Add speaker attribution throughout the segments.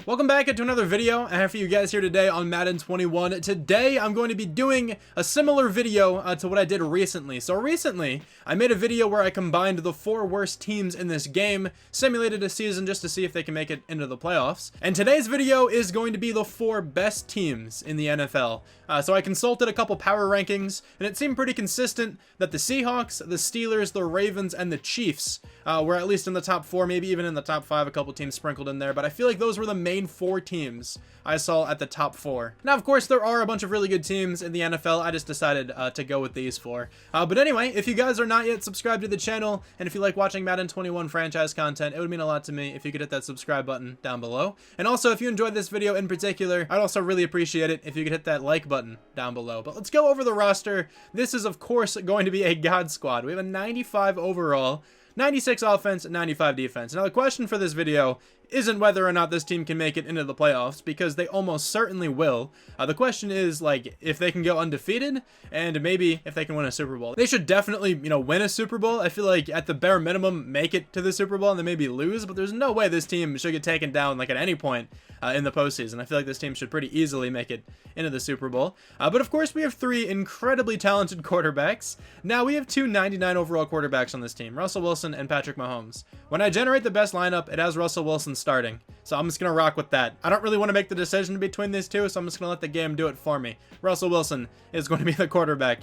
Speaker 1: Welcome back to another video. I have for you guys here today on Madden 21. Today I'm going to be doing a similar video to what I did recently. So recently I made a video where I combined the 4 worst teams in this game, simulated a season just to see if they can make it into the playoffs. And today's video is going to be the 4 best teams in the NFL. So I consulted a couple power rankings and it seemed pretty consistent that the Seahawks, the Steelers, the Ravens, and the Chiefs were at least in the top 4, maybe even in the top 5, a couple teams sprinkled in there. But I feel like those were the main 4 teams I saw at the top 4. Now, of course, there are a bunch of really good teams in the NFL. I just decided to go with these 4. But anyway, if you guys are not yet subscribed to the channel, and if you like watching Madden 21 franchise content, it would mean a lot to me if you could hit that subscribe button down below. And also, if you enjoyed this video in particular, I'd also really appreciate it if you could hit that like button down below. But let's go over the roster. This is, of course, going to be a God squad. We have a 95 overall, 96 offense, 95 defense. Now, the question for this video isn't whether or not this team can make it into the playoffs, because they almost certainly will. The question is, like, if they can go undefeated, and maybe if they can win a Super Bowl. They should definitely, win a Super Bowl. I feel like at the bare minimum, make it to the Super Bowl and then maybe lose, but there's no way this team should get taken down, like, at any point in the postseason. I feel like this team should pretty easily make it into the Super Bowl. But of course, we have 3 incredibly talented quarterbacks. Now, we have 2 99 overall quarterbacks on this team, Russell Wilson and Patrick Mahomes. When I generate the best lineup, it has Russell Wilson starting. So I'm just going to rock with that. I don't really want to make the decision between these two, so I'm just going to let the game do it for me. Russell Wilson is going to be the quarterback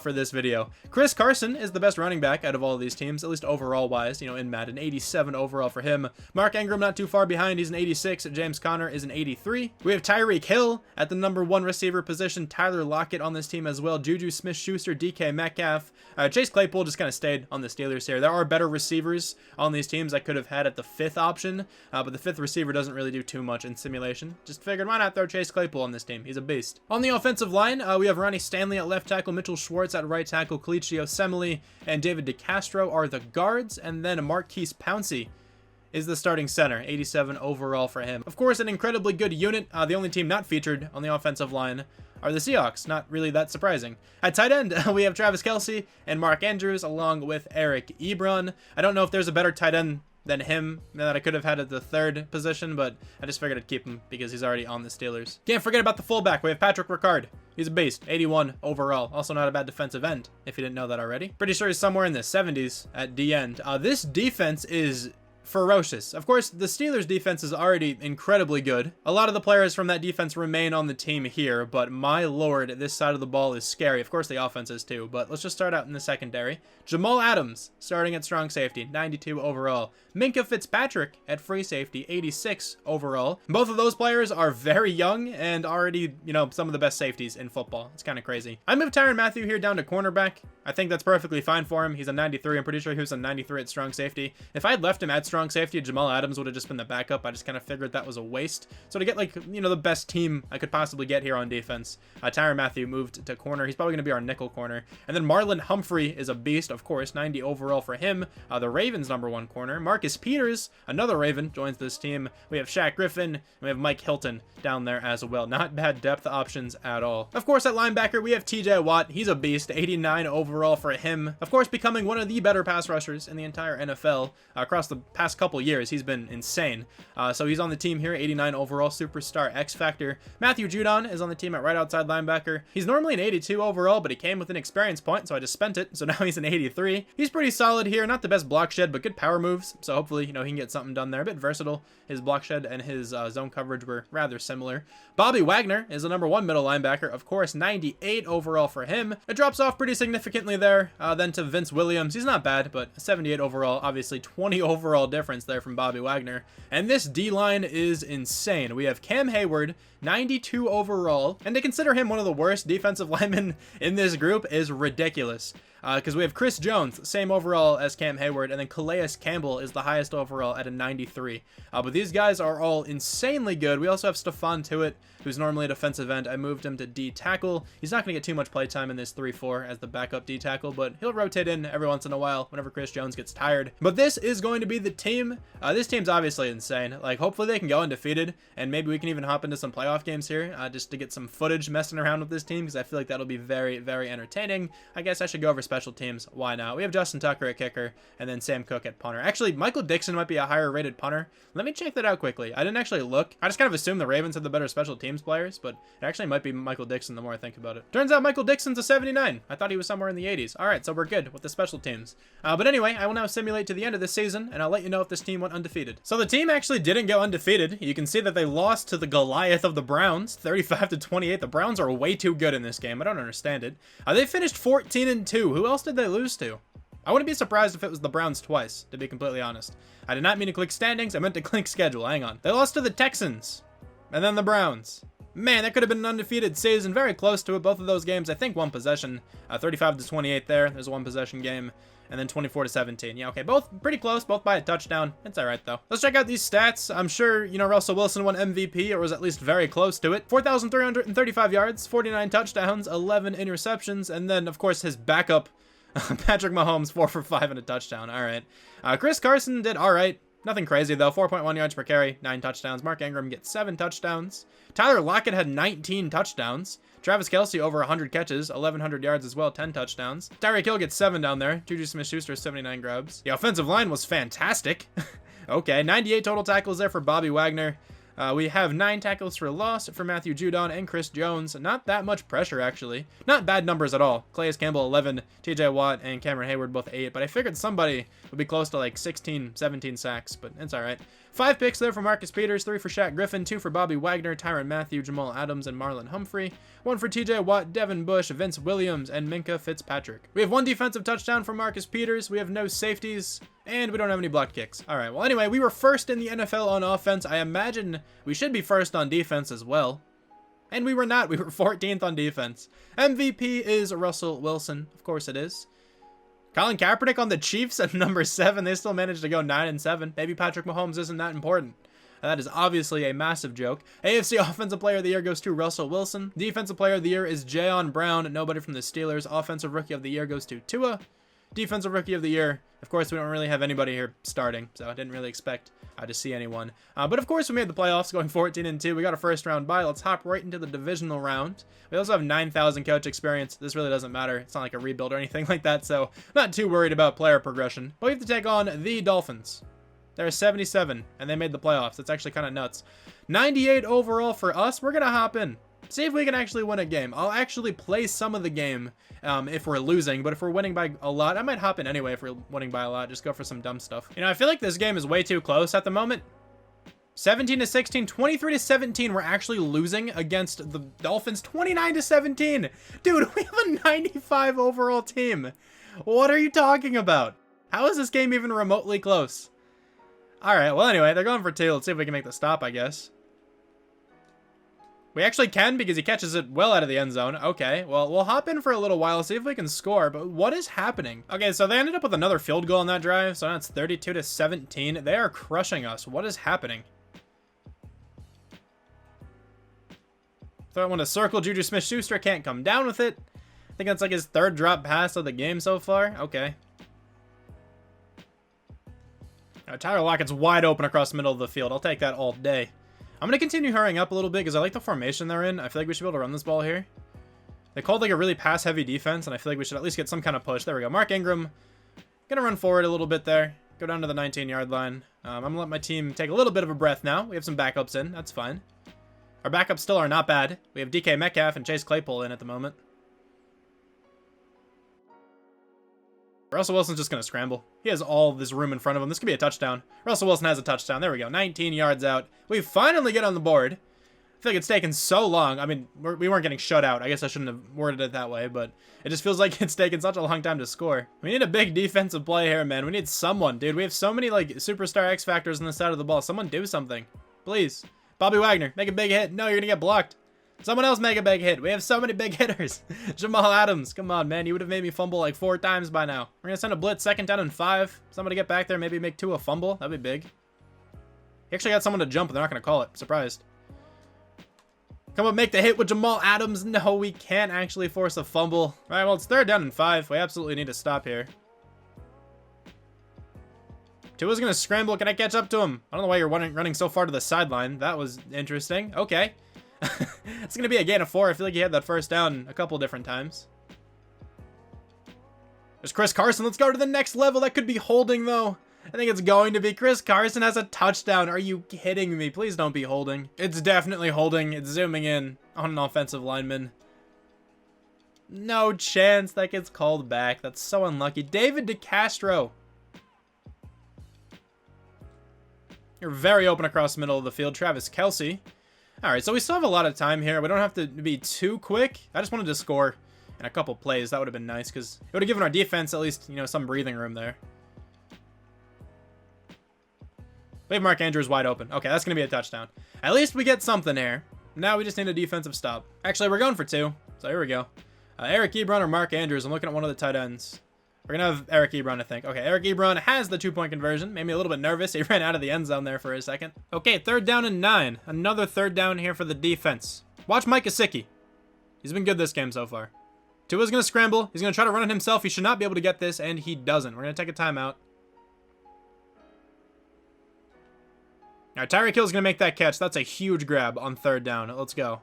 Speaker 1: for this video. Chris Carson is the best running back out of all of these teams, at least overall wise, in Madden. 87 overall for him. Mark Ingram not too far behind. He's an 86. James Conner is an 83. We have Tyreek Hill at the number 1 receiver position. Tyler Lockett on this team as well. Juju Smith-Schuster, DK Metcalf. Chase Claypool just kind of stayed on the Steelers here. There are better receivers on these teams I could have had at the 5th option, but the 5th receiver doesn't really do too much in simulation. Just figured, why not throw Chase Claypool on this team? He's a beast. On the offensive line, we have Ronnie Stanley at left tackle, Mitchell Schwartz at right tackle, Kalichi Osemele and David DeCastro are the guards, and then Marquise Pouncey is the starting center. 87 overall for him. Of course, an incredibly good unit. The only team not featured on the offensive line are the Seahawks. Not really that surprising. At tight end, we have Travis Kelce and Mark Andrews along with Eric Ebron. I don't know if there's a better tight end than him that I could have had at the 3rd position, but I just figured I'd keep him because he's already on the Steelers. Can't forget about the fullback. We have Patrick Ricard. He's a beast. 81 overall. Also not a bad defensive end, if you didn't know that already. Pretty sure he's somewhere in the 70s at D end. This defense is ferocious. Of course, the Steelers defense is already incredibly good. A lot of the players from that defense remain on the team here, but my lord, this side of the ball is scary. Of course, the offense is too, but let's just start out in the secondary. Jamal Adams starting at strong safety, 92 overall. Minkah Fitzpatrick at free safety, 86 overall. Both of those players are very young and already, some of the best safeties in football. It's kind of crazy. I moved Tyrann Mathieu here down to cornerback. I think that's perfectly fine for him. He's a 93. I'm pretty sure he was a 93 at strong safety. If I had left him at strong safety, Jamal Adams would have just been the backup. I just kind of figured that was a waste. So to get, the best team I could possibly get here on defense, Tyrann Mathieu moved to corner. He's probably going to be our nickel corner. And then Marlon Humphrey is a beast, of course, 90 overall for him. The Ravens' number 1 corner. Marcus Peters, another Raven, joins this team. We have Shaq Griffin, and we have Mike Hilton down there as well. Not bad depth options at all. Of course, at linebacker, we have TJ Watt. He's a beast, 89 overall for him. Of course, becoming one of the better pass rushers in the entire NFL. Across the past couple years, he's been insane. So he's on the team here, 89 overall, superstar X Factor. Matthew Judon is on the team at right outside linebacker. He's normally an 82 overall, but he came with an experience point, so I just spent it. So now he's an 83. He's pretty solid here. Not the best block shed, but good power moves. So hopefully, he can get something done there. A bit versatile. His block shed and his zone coverage were rather similar. Bobby Wagner is the number 1 middle linebacker. Of course, 98 overall for him. It drops off pretty significantly there. Then to Vince Williams. He's not bad, but 78 overall. Obviously, 20 overall difference there from Bobby Wagner. And this D-line is insane. We have Cam Hayward, 92 overall. And to consider him one of the worst defensive linemen in this group is ridiculous. Because we have Chris Jones, same overall as Cam Hayward, and then Calais Campbell is the highest overall at a 93. But these guys are all insanely good. We also have Stephon Tuitt, who's normally a defensive end. I moved him to D tackle. He's not going to get too much playtime in this 3-4 as the backup D tackle, but he'll rotate in every once in a while whenever Chris Jones gets tired. But this is going to be the team. This team's obviously insane. Hopefully they can go undefeated, and maybe we can even hop into some playoff games here just to get some footage messing around with this team, because I feel like that'll be very, very entertaining. I guess I should go over special teams. Why not? We have Justin Tucker at kicker, and then Sam Cook at punter. Actually, Michael Dixon might be a higher rated punter. Let me check that out quickly. I didn't actually look. I just kind of assumed the Ravens had the better special teams players, but it actually might be Michael Dixon the more I think about it. Turns out Michael Dixon's a 79. I thought he was somewhere in the 80s. All right, so we're good with the special teams. But anyway, I will now simulate to the end of this season, and I'll let you know if this team went undefeated. So the team actually didn't go undefeated. You can see that they lost to the Goliath of the Browns, 35-28. The Browns are way too good in this game. I don't understand it. They finished 14-2. Who else did they lose to? I wouldn't be surprised if it was the Browns twice, to be completely honest. I did not mean to click standings. I meant to click schedule. Hang on. They lost to the Texans, and then the Browns. Man, that could have been an undefeated season. Very close to it. Both of those games, I think, one possession. 35-28 there. There's a one possession game. And then 24-17. Yeah, okay, both pretty close, both by a touchdown. It's all right, though. Let's check out these stats. I'm sure, you know, Russell Wilson won MVP, or was at least very close to it. 4,335 yards, 49 touchdowns, 11 interceptions, and then, of course, his backup, Patrick Mahomes, 4 for 5 and a touchdown. All right. Chris Carson did all right. Nothing crazy, though. 4.1 yards per carry, 9 touchdowns. Mark Ingram gets 7 touchdowns. Tyler Lockett had 19 touchdowns. Travis Kelce over 100 catches, 1,100 yards as well, 10 touchdowns. Tyreek Hill gets 7 down there. Juju Smith-Schuster, 79 grabs. The offensive line was fantastic. Okay, 98 total tackles there for Bobby Wagner. We have 9 tackles for loss for Matthew Judon and Chris Jones. Not that much pressure, actually. Not bad numbers at all. Calais Campbell, 11. TJ Watt and Cameron Hayward, both 8. But I figured somebody would be close to like 16, 17 sacks, but it's all right. 5 picks there for Marcus Peters, 3 for Shaq Griffin, 2 for Bobby Wagner, Tyrann Mathieu, Jamal Adams, and Marlon Humphrey. 1 for TJ Watt, Devin Bush, Vince Williams, and Minka Fitzpatrick. We have 1 defensive touchdown for Marcus Peters. We have no safeties. And we don't have any blocked kicks. All right, well, anyway, we were first in the NFL on offense. I imagine we should be first on defense as well. And we were not. We were 14th on defense. MVP is Russell Wilson. Of course it is. Colin Kaepernick on the Chiefs at number 7. They still managed to go 9-7. Maybe Patrick Mahomes isn't that important. That is obviously a massive joke. AFC Offensive Player of the Year goes to Russell Wilson. Defensive Player of the Year is Jayon Brown. Nobody from the Steelers. Offensive Rookie of the Year goes to Tua. Defensive Rookie of the Year. Of course, we don't really have anybody here starting, so I didn't really expect to see anyone. But of course, we made the playoffs, going 14-2. We got a first-round bye. Let's hop right into the divisional round. We also have 9,000 coach experience. This really doesn't matter. It's not like a rebuild or anything like that, so not too worried about player progression. But we have to take on the Dolphins. They're 77, and they made the playoffs. That's actually kind of nuts. 98 overall for us. We're going to hop in. See if we can actually win a game. I'll actually play some of the game if we're losing, but if we're winning by a lot, I might hop in anyway if we're winning by a lot. Just go for some dumb stuff. You know, I feel like this game is way too close at the moment. 17-16, 23-17. We're actually losing against the Dolphins. 29-17. Dude, we have a 95 overall team. What are you talking about? How is this game even remotely close? All right, well, anyway, they're going for 2. Let's see if we can make the stop, I guess. We actually can because he catches it well out of the end zone. Okay, well, we'll hop in for a little while, see if we can score, but what is happening? Okay, so they ended up with another field goal on that drive, so now it's 32-17. They are crushing us. What is happening? Throw it to circle. Juju Smith-Schuster can't come down with it. I think that's like his 3rd drop pass of the game so far. Okay. Tyler Lockett's wide open across the middle of the field. I'll take that all day. I'm going to continue hurrying up a little bit because I like the formation they're in. I feel like we should be able to run this ball here. They called like a really pass-heavy defense, and I feel like we should at least get some kind of push. There we go. Mark Ingram. Going to run forward a little bit there. Go down to the 19-yard line. I'm going to let my team take a little bit of a breath now. We have some backups in. That's fine. Our backups still are not bad. We have DK Metcalf and Chase Claypool in at the moment. Russell Wilson's just going to scramble. He has all this room in front of him. This could be a touchdown. Russell Wilson has a touchdown. There we go. 19 yards out. We finally get on the board. I feel like it's taken so long. I mean, we weren't getting shut out. I guess I shouldn't have worded it that way, but it just feels like it's taken such a long time to score. We need a big defensive play here, man. We need someone, dude. We have so many, like, superstar X factors on the side of the ball. Someone do something. Please. Bobby Wagner, make a big hit. No, you're going to get blocked. Someone else make a big hit. We have so many big hitters. Jamal Adams. Come on, man. You would have made me fumble like 4 times by now. We're going to send a blitz 2nd down and 5. Somebody get back there. Maybe make Tua fumble. That'd be big. He actually got someone to jump, and they're not going to call it. Surprised. Come on, make the hit with Jamal Adams. No, we can't actually force a fumble. All right, well, it's 3rd down and 5. We absolutely need to stop here. Tua's going to scramble. Can I catch up to him? I don't know why you're running so far to the sideline. That was interesting. Okay. It's going to be a gain of 4. I feel like he had that 1st down a couple different times. There's Chris Carson. Let's go to the next level. That could be holding, though. I think it's going to be. Chris Carson has a touchdown. Are you kidding me? Please don't be holding. It's definitely holding. It's zooming in on an offensive lineman. No chance that gets called back. That's so unlucky. David DeCastro. You're very open across the middle of the field. Travis Kelce. All right, so we still have a lot of time here. We don't have to be too quick. I just wanted to score in a couple plays. That would have been nice because it would have given our defense at least, you know, some breathing room there. We have Mark Andrews wide open. Okay, that's going to be a touchdown. At least we get something here. Now we just need a defensive stop. Actually, we're going for 2. So here we go. Eric Ebron or Mark Andrews. I'm looking at one of the tight ends. We're going to have Eric Ebron, I think. Okay, Eric Ebron has the 2-point conversion. Made me a little bit nervous. He ran out of the end zone there for a second. Okay, 3rd down and 9. Another 3rd down here for the defense. Watch Mike Gesicki. He's been good this game so far. Tua's going to scramble. He's going to try to run it himself. He should not be able to get this, and he doesn't. We're going to take a timeout. All right, Tyreek Hill's going to make that catch. That's a huge grab on 3rd down. Let's go.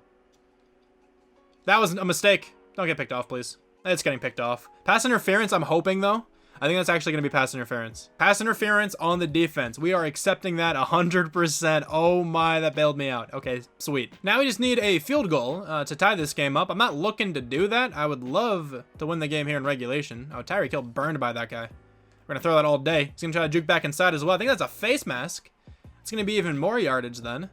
Speaker 1: That was a mistake. Don't get picked off, please. It's getting picked off. Pass interference, I'm hoping, though. I think that's actually going to be pass interference. Pass interference on the defense. We are accepting that 100%. Oh my, that bailed me out. Okay, sweet. Now we just need a field goal to tie this game up. I'm not looking to do that. I would love to win the game here in regulation. Oh, Tyreek Hill burned by that guy. We're going to throw that all day. He's going to try to juke back inside as well. I think that's a face mask. It's going to be even more yardage then.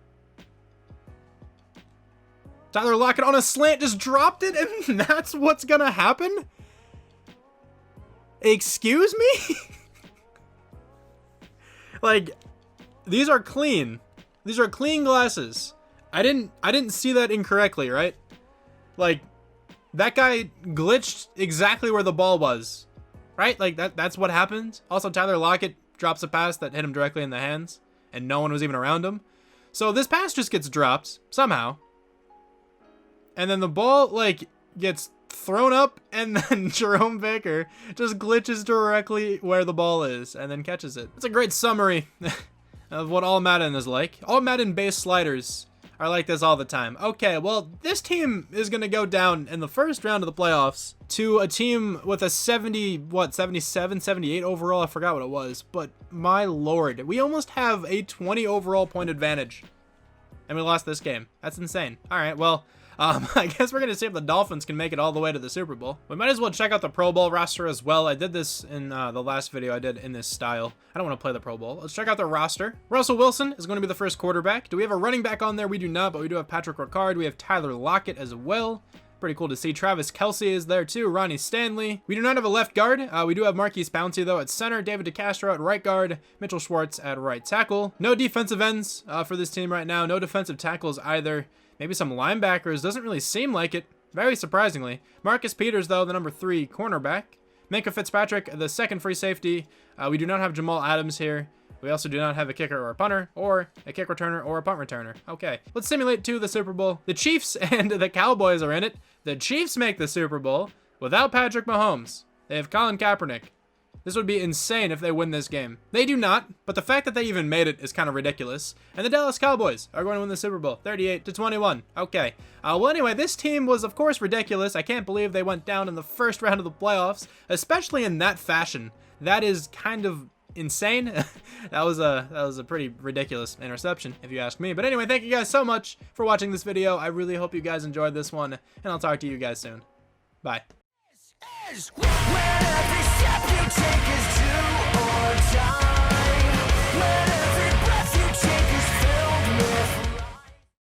Speaker 1: Tyler Lockett on a slant just dropped it, and that's what's going to happen? Excuse me? Like, these are clean. These are clean glasses. I didn't see that incorrectly, right? Like, that guy glitched exactly where the ball was. Right? Like, that's what happened. Also, Tyler Lockett drops a pass that hit him directly in the hands, and no one was even around him. So this pass just gets dropped, somehow. And then the ball, like, gets thrown up, and then Jerome Baker just glitches directly where the ball is and then catches it. It's a great summary of what all Madden is like. All Madden-based sliders are like this all the time. Okay, well, this team is going to go down in the first round of the playoffs to a team with a 77, 78 overall. I forgot what it was, but my lord, we almost have a 20 overall point advantage, and we lost this game. That's insane. All right, well, I guess we're going to see if the Dolphins can make it all the way to the Super Bowl. We might as well check out the Pro Bowl roster as well. I did this in the last video I did in this style. I don't want to play the Pro Bowl. Let's check out the roster. Russell Wilson is going to be the first quarterback. Do we have a running back on there? We do not, but we do have Patrick Ricard. We have Tyler Lockett as well. Pretty cool to see. Travis Kelce is there too. Ronnie Stanley. We do not have a left guard. We do have Marquise Pouncey though at center. David DeCastro at right guard. Mitchell Schwartz at right tackle. No defensive ends for this team right now. No defensive tackles either. Maybe some linebackers. Doesn't really seem like it. Very surprisingly. Marcus Peters, though, the number 3 cornerback. Minka Fitzpatrick, the second free safety. We do not have Jamal Adams here. We also do not have a kicker or a punter, or a kick returner or a punt returner. Okay, let's simulate to the Super Bowl. The Chiefs and the Cowboys are in it. The Chiefs make the Super Bowl without Patrick Mahomes. They have Colin Kaepernick. This would be insane if they win this game. They do not, but the fact that they even made it is kind of ridiculous. And the Dallas Cowboys are going to win the Super Bowl, 38-21. Okay. Well, anyway, this team was, of course, ridiculous. I can't believe they went down in the first round of the playoffs, especially in that fashion. That is kind of insane. that was a pretty ridiculous interception, if you ask me. But anyway, thank you guys so much for watching this video. I really hope you guys enjoyed this one, and I'll talk to you guys soon. Bye. Where every step you take is do or die.